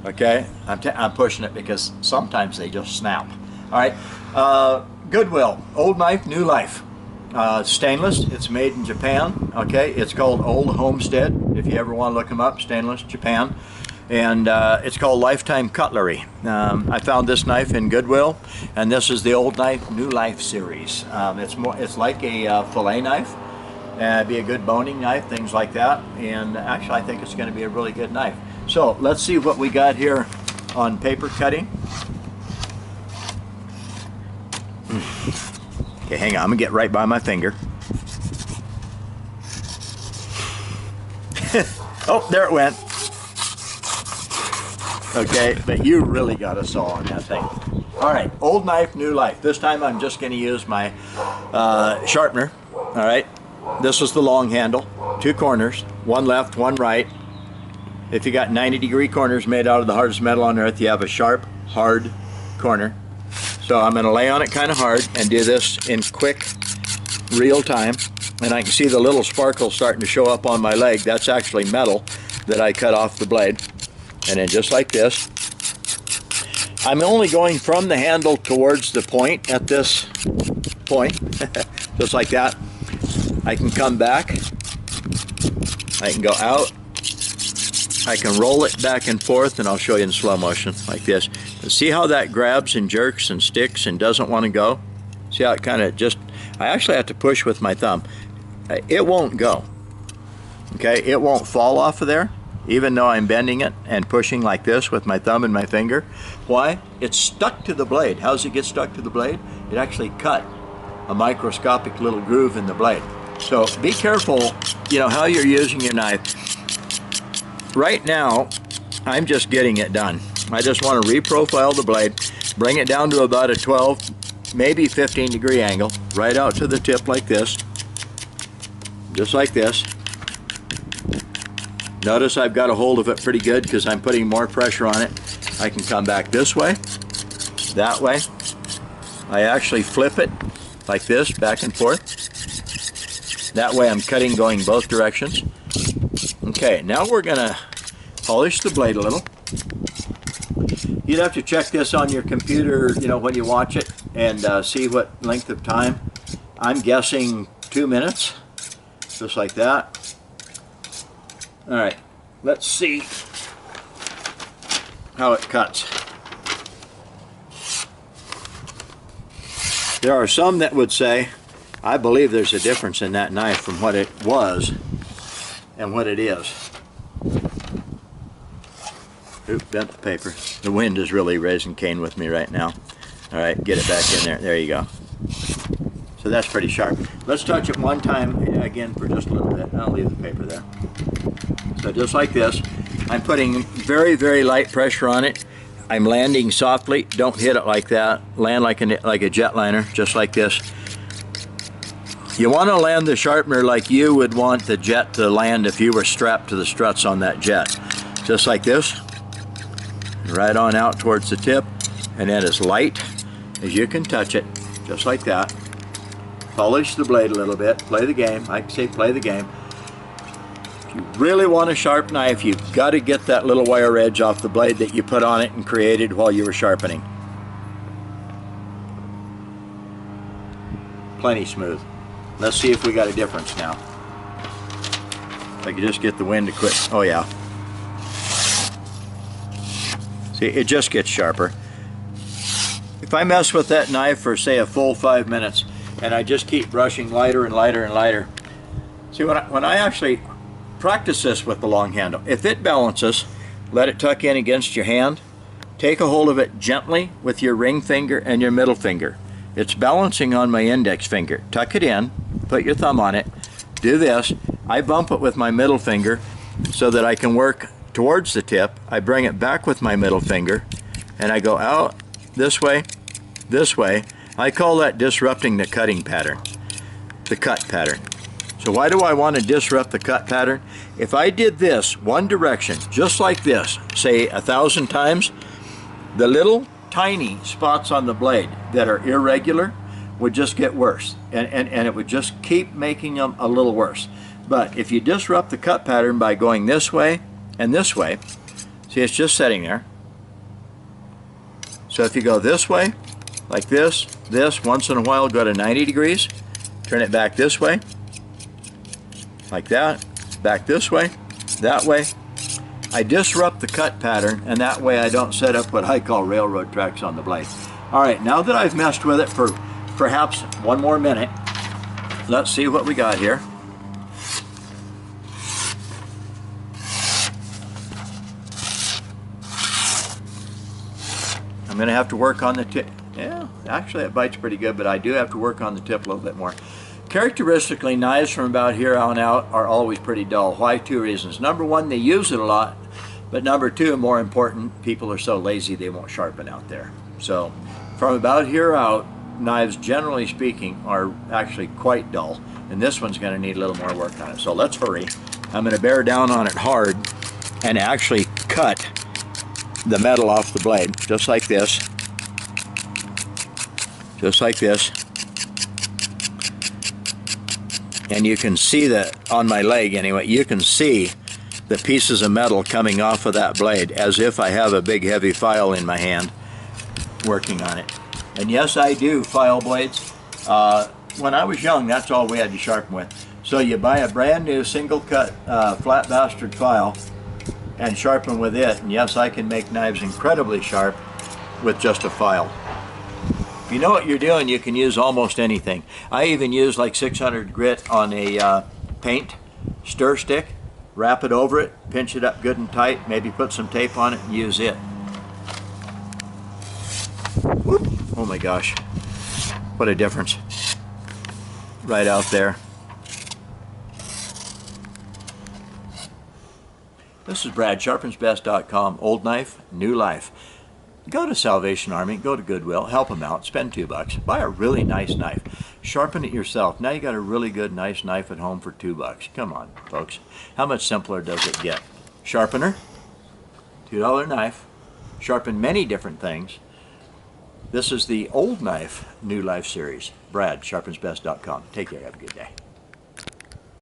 Okay, I'm pushing it because sometimes they just snap. All right, Goodwill, old knife, new life. Stainless, it's made in Japan. Okay, it's called Old Homestead. If you ever want to look them up, stainless, Japan. And it's called Lifetime Cutlery. I found this knife in Goodwill, and this is the Old Knife, New Life series. It's like a fillet knife. It'd be a good boning knife, things like that. And actually, I think it's going to be a really good knife. So let's see what we got here on paper cutting. Okay, hang on, I'm gonna get right by my finger. Oh, there it went. Okay, but you really got a saw on that thing. All right, old knife, new life. This time I'm just gonna use my sharpener. All right, this is the long handle, 2 corners, one left, one right. If you got 90-degree corners made out of the hardest metal on earth, you have a sharp, hard corner. So I'm going to lay on it kind of hard and do this in quick, real time. And I can see the little sparkles starting to show up on my leg. That's actually metal that I cut off the blade. And then just like this. I'm only going from the handle towards the point at this point. Just like that. I can come back. I can go out. I can roll it back and forth, and I'll show you in slow motion like this. See how that grabs and jerks and sticks and doesn't want to go? See how it kind of just, I actually have to push with my thumb. It won't go. Okay, it won't fall off of there, even though I'm bending it and pushing like this with my thumb and my finger. Why? It's stuck to the blade. How does it get stuck to the blade? It actually cut a microscopic little groove in the blade. So be careful, you know, how you're using your knife. Right now, I'm just getting it done. I just want to reprofile the blade, bring it down to about a 12, maybe 15-degree angle, right out to the tip like this, just like this. Notice I've got a hold of it pretty good because I'm putting more pressure on it. I can come back this way, that way. I actually flip it like this, back and forth. That way I'm cutting going both directions. Okay, now we're going to polish the blade a little. You'd have to check this on your computer, you know, when you watch it and see what length of time. I'm guessing 2 minutes, just like that. All right, let's see how it cuts. There are some that would say, I believe there's a difference in that knife from what it was and what it is. Oop, bent the paper. The wind is really raising Cane with me right now. All right, get it back in there. There you go. So that's pretty sharp. Let's touch it one time again for just a little bit. I'll leave the paper there. So just like this, I'm putting very, very light pressure on it. I'm landing softly. Don't hit it like that. Land like a jetliner, just like this. You want to land the sharpener like you would want the jet to land if you were strapped to the struts on that jet. Just like this. Right on out towards the tip. And then as light as you can touch it. Just like that. Polish the blade a little bit. Play the game. I can say play the game. If you really want a sharp knife, you've got to get that little wire edge off the blade that you put on it and created while you were sharpening. Plenty smooth. Let's see if we got a difference now. If I could just get the wind to quit. Oh yeah. See, it just gets sharper. If I mess with that knife for say a full 5 minutes and I just keep brushing lighter and lighter and lighter. See, when I actually practice this with the long handle, if it balances, let it tuck in against your hand. Take a hold of it gently with your ring finger and your middle finger. It's balancing on my index finger. Tuck it in, put your thumb on it, do this. I bump it with my middle finger so that I can work towards the tip. I bring it back with my middle finger and I go out this way, this way. I call that disrupting the cutting pattern, the cut pattern. So why do I want to disrupt the cut pattern? If I did this one direction, just like this, say 1,000 times, the little tiny spots on the blade that are irregular would just get worse, and it would just keep making them a little worse. But if you disrupt the cut pattern by going this way and this way, see, it's just sitting there, So if you go this way, like this, once in a while go to 90 degrees, turn it back this way, like that, back this way, that way. I disrupt the cut pattern, and that way I don't set up what I call railroad tracks on the blade. All right, now that I've messed with it for perhaps one more minute, let's see what we got here. I'm going to have to work on the tip. Yeah, actually it bites pretty good, but I do have to work on the tip a little bit more. Characteristically, knives from about here on out are always pretty dull. Why? Two reasons. Number one, they use it a lot, but number two, more important, people are so lazy they won't sharpen out there. So from about here out, knives, generally speaking, are actually quite dull, and this one's going to need a little more work on it. So let's hurry. I'm going to bear down on it hard and actually cut the metal off the blade, just like this. Just like this. And you can see that on my leg anyway, you can see the pieces of metal coming off of that blade as if I have a big heavy file in my hand working on it. And yes, I do file blades. When I was young, that's all we had to sharpen with. So you buy a brand new single cut flat bastard file and sharpen with it, and yes, I can make knives incredibly sharp with just a file. If you know what you're doing, you can use almost anything. I even use like 600 grit on a paint stir stick, wrap it over it, pinch it up good and tight, maybe put some tape on it and use it. Whoop. Oh my gosh, what a difference right out there. This is Brad, sharpensbest.com. Old knife, new life. Go to Salvation Army, go to Goodwill, help them out, spend $2, buy a really nice knife, sharpen it yourself. Now you got a really good, nice knife at home for $2. Come on, folks. How much simpler does it get? Sharpener, $2 knife, sharpen many different things. This is the Old Knife, New Life series. Brad, sharpensbest.com. Take care, have a good day.